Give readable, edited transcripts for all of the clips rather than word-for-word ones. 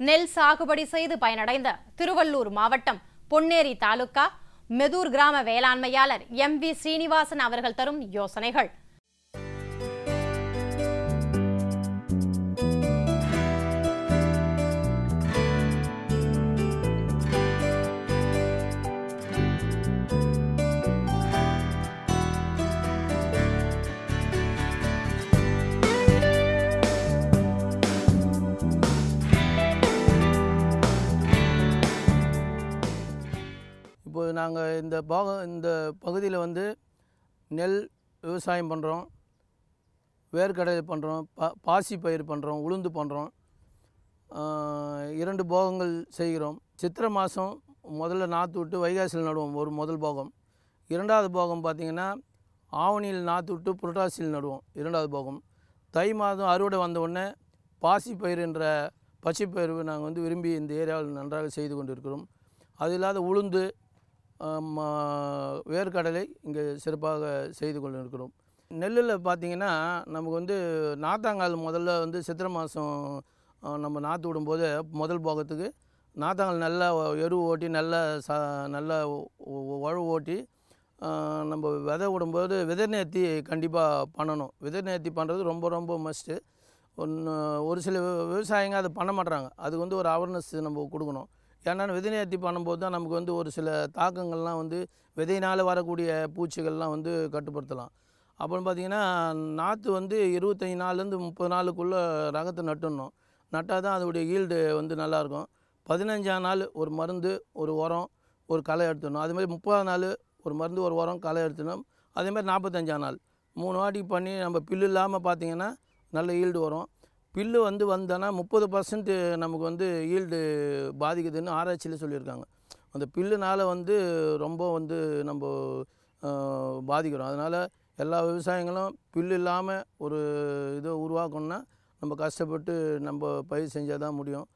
நெல் சாகுபடி செய்து பயனடைந்த திருவள்ளூர் மாவட்டம் பொன்னேரி தாலுகா மெதூர் கிராம வேளாண்மையாளர் எம்.வி. ஸ்ரீனிவாசன் அவர்கள் தரும் யோசனைகள். இப்போ நாங்கள் இந்த பகுதியில் வந்து நெல் விவசாயம் பண்ணுறோம், வேர்க்கடலை பண்ணுறோம், பாசி பயிர் பண்ணுறோம், உளுந்து பண்ணுறோம். 2 போகங்கள் செய்கிறோம். சித்திரை மாதம் முதல்ல நாற்று விட்டு வைகாசியில் நடுவோம் ஒரு முதல் போகம். 2வது போகம் பார்த்திங்கன்னா ஆவணியில் நாற்று விட்டு புரட்டாசியில் நடுவோம் 2வது போகம். தை மாதம் அறுவடை வந்த உடனே பாசி பயிர் என்ற பச்சை பயிர் நாங்கள் வந்து விரும்பி இந்த ஏரியாவில் நன்றாக செய்து கொண்டு இருக்கிறோம். அது இல்லாத உளுந்து, வேர்க்கடலை இங்கே சிறப்பாக செய்து கொண்டு இருக்கிறோம். நெல்லில் பார்த்திங்கன்னா நமக்கு வந்து நாத்தாங்கால் முதல்ல வந்து சித்திரை மாதம் நம்ம நாற்று விடும்போது முதல் போகத்துக்கு நாத்தாங்கால் நல்லா எருவு ஓட்டி நல்லா உழவு ஓட்டி நம்ம விதை விடும்போது விதை நேர்த்தி கண்டிப்பாக பண்ணணும். விதை நேர்த்தி பண்ணுறது ரொம்ப ரொம்ப மஸ்ட்டு. ஒரு சில விவசாயிங்க அதை பண்ண மாட்டுறாங்க. அதுக்கு வந்து ஒரு அவேர்னஸ் நம்ம கொடுக்கணும். ஏன்னா விதை நேர்த்தி பண்ணும்போது தான் நமக்கு வந்து ஒரு சில தாக்கங்கள்லாம் வந்து விதையினால் வரக்கூடிய பூச்சிகள்லாம் வந்து கட்டுப்படுத்தலாம். அப்புறம் பார்த்திங்கன்னா நாற்று வந்து 25 நாள்லேருந்து 30 நாளுக்குள்ளே ரகத்தை நட்டுடணும். நட்டால் தான் அதோடைய ஈல்டு வந்து நல்லாயிருக்கும். 15ஆம் நாள் ஒரு மருந்து, ஒரு உரம், ஒரு களை எடுத்துடணும். அதுமாதிரி 30ஆம் நாள் ஒரு மருந்து, ஒரு உரம், களை எடுத்துடணும். அதேமாதிரி 45ஆம் நாள் 3 வாட்டி பண்ணி நம்ம பில்லு இல்லாமல் பார்த்திங்கன்னா நல்ல ஈல்டு வரும். பில்லு வந்தோன்னா 30% நமக்கு வந்து ஈல்டு பாதிக்குதுன்னு ஆராய்ச்சியில் சொல்லியிருக்காங்க. அந்த பில்லுனால் வந்து ரொம்ப வந்து நம்ம பாதிக்கிறோம். அதனால் எல்லா விவசாயிகளும் பில்லு இல்லாமல் ஒரு இதை உருவாக்கணுன்னா நம்ம கஷ்டப்பட்டு நம்ம பயிர் செஞ்சால் தான் முடியும்.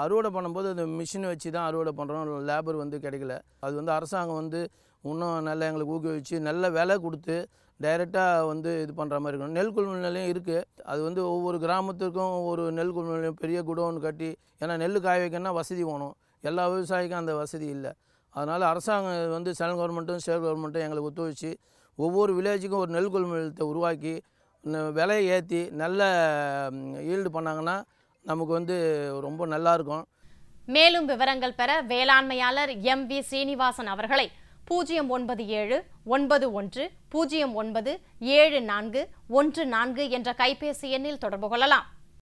அறுவடை பண்ணும்போது அந்த மிஷினை வச்சு தான் அறுவடை பண்ணுறோம். லேபர் வந்து கிடைக்கல. அது வந்து அரசாங்கம் வந்து இன்னும் நல்லா எங்களுக்கு ஊக்குவிச்சு நல்ல விலை கொடுத்து டைரெக்டாக வந்து இது பண்ணுற மாதிரி இருக்கணும். நெல் கொள்முதல் நிலையம் இருக்குது. அது வந்து ஒவ்வொரு கிராமத்துக்கும் ஒரு நெல் கொள்முதல் நிலையம் பெரிய குடோன் கட்டி, ஏன்னா நெல் காய வைக்கணும்னா வசதி வேணும். எல்லா விவசாயிக்கும் அந்த வசதி இல்லை. அதனால் அரசாங்கம் வந்து சென்ட்ரல் கவர்மெண்ட்டும் ஸ்டேட் கவர்மெண்ட்டும் எங்களுக்கு ஒத்துழைச்சி ஒவ்வொரு வில்லேஜுக்கும் ஒரு நெல் கொள்முதல் நிலையத்தை உருவாக்கி விலையை ஏற்றி நல்ல ஈல்டு பண்ணாங்கன்னா நமக்கு வந்து ரொம்ப நல்லாயிருக்கும். மேலும் விவரங்கள் பெற வேளாண்மையாளர் எம்.வி. ஸ்ரீனிவாசன் அவர்களை 09791097414 என்ற கைபேசி எண்ணில் தொடர்பு கொள்ளலாம்.